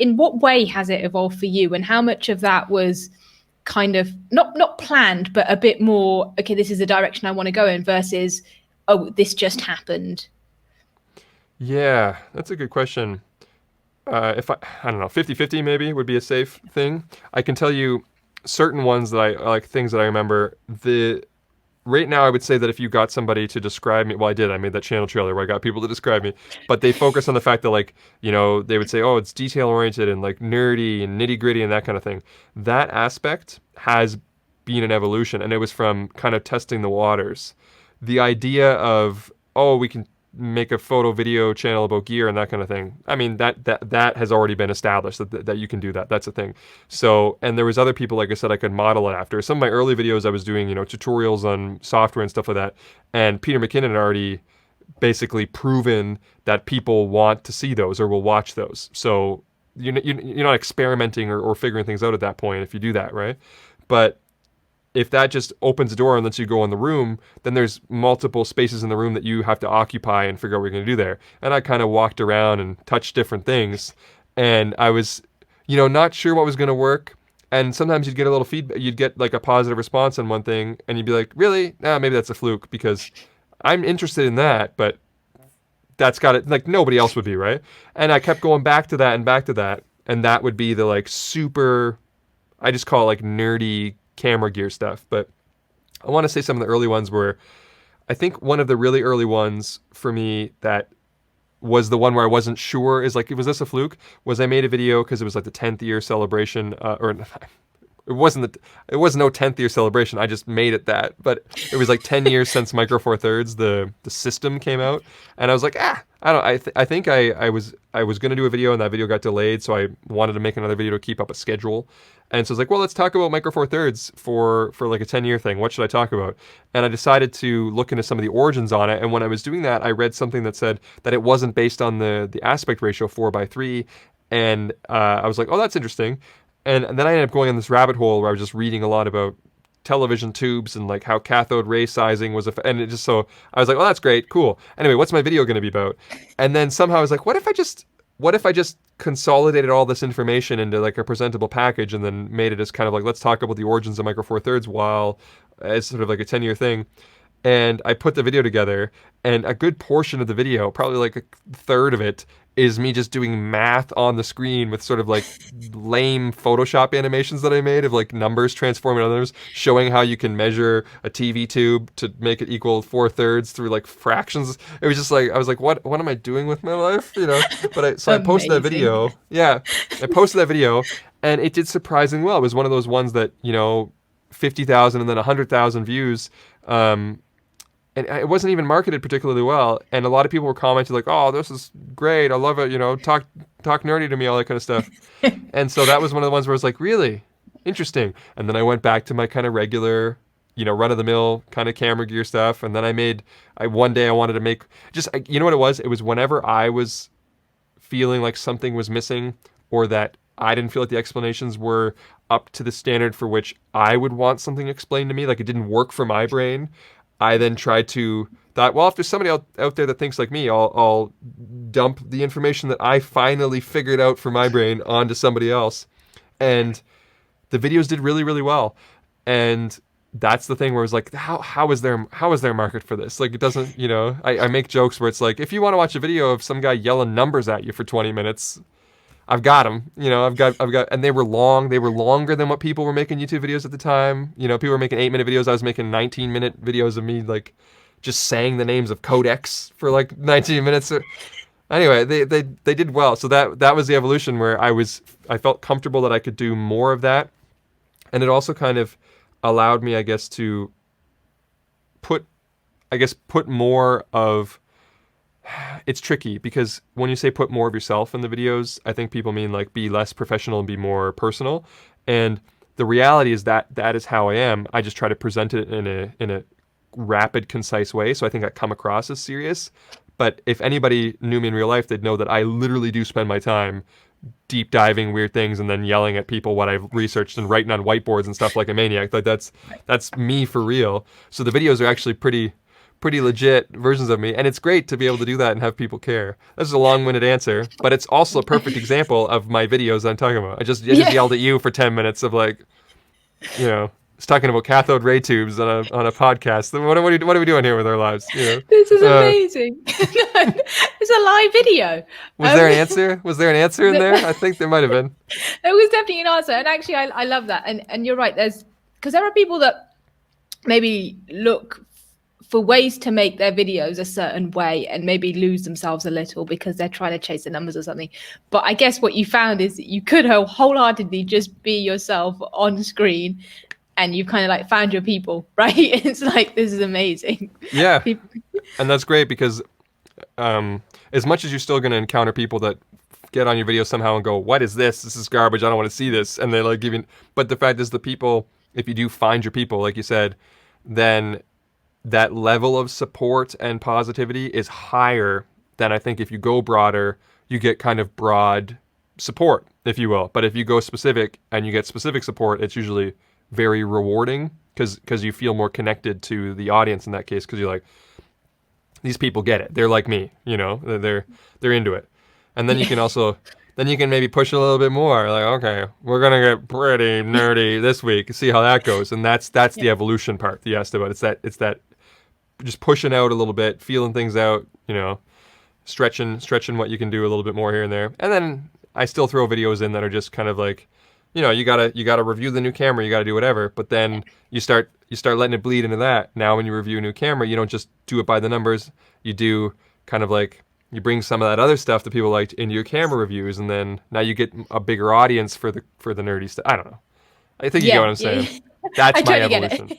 in what way has it evolved for you, and how much of that was kind of not planned, but a bit more, okay, this is the direction I want to go in, versus, oh, this just happened? Yeah, that's a good question. If I don't know, 50-50 maybe would be a safe thing. I can tell you certain ones that I like, things that I remember. Right now, I would say that if you got somebody to describe me, well, I made that channel trailer where I got people to describe me, but they focus on the fact that, like, you know, they would say, oh, it's detail oriented and like nerdy and nitty gritty and that kind of thing. That aspect has been an evolution, and it was from kind of testing the waters. The idea of, oh, we can make a photo video channel about gear and that kind of thing. I mean, that has already been established that you can do that. That's a thing. So, and there was other people, like I said, I could model it after. Some of my early videos I was doing, you know, tutorials on software and stuff like that. And Peter McKinnon had already basically proven that people want to see those or will watch those. So you're not experimenting or figuring things out at that point if you do that, right? But if that just opens the door and lets you go in the room, then there's multiple spaces in the room that you have to occupy and figure out what you're going to do there. And I kind of walked around and touched different things, and I was, you know, not sure what was going to work. And sometimes you'd get a little feedback, you'd get like a positive response on one thing, and you'd be like, really? Nah, maybe that's a fluke, because I'm interested in that, but that's got it. Like, nobody else would be, right? And I kept going back to that and back to that, and that would be the like super, I just call it like nerdy camera gear stuff. But I want to say some of the early ones were, I think one of the really early ones for me that was the one where I wasn't sure is like, was this a fluke? Was I made a video because it was like the 10th year celebration, or it wasn't no 10th year celebration. I just made it that, but it was like 10 years since Micro Four Thirds, the system came out, and I was like, I think I was going to do a video, and that video got delayed, so I wanted to make another video to keep up a schedule. And so I was like, well, let's talk about Micro Four Thirds for like a 10-year thing. What should I talk about? And I decided to look into some of the origins on it. And when I was doing that, I read something that said that it wasn't based on the aspect ratio 4:3. And I was like, oh, that's interesting. And then I ended up going on this rabbit hole where I was just reading a lot about television tubes and like how cathode ray sizing was, and it just, so I was like, oh, that's great, cool. Anyway, what's my video going to be about? And then somehow I was like, what if I just consolidated all this information into like a presentable package and then made it as kind of like, let's talk about the origins of Micro Four Thirds while as sort of like a 10-year thing. And I put the video together, and a good portion of the video, probably like a third of it, is me just doing math on the screen with sort of like lame Photoshop animations that I made of like numbers transforming others, showing how you can measure a TV tube to make it equal 4/3 through like fractions. It was just like, I was like, what am I doing with my life? You know, but I posted that video. Yeah. I posted that video, and it did surprisingly well. It was one of those ones that, you know, 50,000 and then 100,000 views. And it wasn't even marketed particularly well. And a lot of people were commenting like, oh, this is great. I love it. You know, talk nerdy to me, all that kind of stuff. And so that was one of the ones where I was like, really interesting. And then I went back to my kind of regular, you know, run of the mill kind of camera gear stuff. And then one day I wanted to make you know what it was? It was whenever I was feeling like something was missing, or that I didn't feel like the explanations were up to the standard for which I would want something explained to me. Like it didn't work for my brain. I then thought, well, if there's somebody out there that thinks like me, I'll dump the information that I finally figured out for my brain onto somebody else. And the videos did really, really well. And that's the thing where it's like, how is there market for this? Like, it doesn't, you know, I make jokes where it's like, if you want to watch a video of some guy yelling numbers at you for 20 minutes, I've got them, you know, I've got, and they were longer than what people were making YouTube videos at the time. You know, people were making 8-minute videos. I was making 19-minute videos of me, like, just saying the names of codecs for like 19 minutes. Anyway, they did well. So that was the evolution where I felt comfortable that I could do more of that. And it also kind of allowed me, I guess, to put more of, it's tricky because when you say put more of yourself in the videos, I think people mean like be less professional and be more personal. And the reality is that is how I am. I just try to present it in a rapid, concise way. So I think I come across as serious. But if anybody knew me in real life, they'd know that I literally do spend my time deep diving weird things and then yelling at people what I've researched and writing on whiteboards and stuff like a maniac. Like that's me for real. So the videos are actually pretty pretty legit versions of me, and it's great to be able to do that and have people care. This is a long-winded answer, but it's also a perfect example of my videos I'm talking about. I just yelled at you for 10 minutes of like, you know, it's talking about cathode ray tubes on a podcast. What are we doing here with our lives? You know? This is amazing. It's a live video. Was there an answer? Was there an answer in there? I think there might have been. There was definitely an answer, and actually, I love that. And you're right. Because there are people that maybe look for ways to make their videos a certain way and maybe lose themselves a little because they're trying to chase the numbers or something. But I guess what you found is that you could wholeheartedly just be yourself on screen, and you've kind of like found your people, right? It's like, this is amazing. Yeah. And that's great because as much as you're still going to encounter people that get on your video somehow and go, what is this? This is garbage. I don't want to see this. And they're like giving, but the fact is the people, if you do find your people, like you said, then that level of support and positivity is higher than I think if you go broader, you get kind of broad support, if you will. But if you go specific and you get specific support, it's usually very rewarding because you feel more connected to the audience in that case, because you're like, these people get it. They're like me, you know, they're into it. And then you can also, then you can maybe push a little bit more. Like, okay, we're going to get pretty nerdy this week, see how that goes. And that's the evolution part that you asked about. It's that just pushing out a little bit, feeling things out, you know, stretching what you can do a little bit more here and there. And then I still throw videos in that are just kind of like, you know, you gotta review the new camera, you gotta do whatever, but then you start letting it bleed into that. Now when you review a new camera, you don't just do it by the numbers, you do kind of like, you bring some of that other stuff that people liked into your camera reviews, and then now you get a bigger audience for the nerdy stuff. I don't know. I think you get what I'm saying. That's my evolution.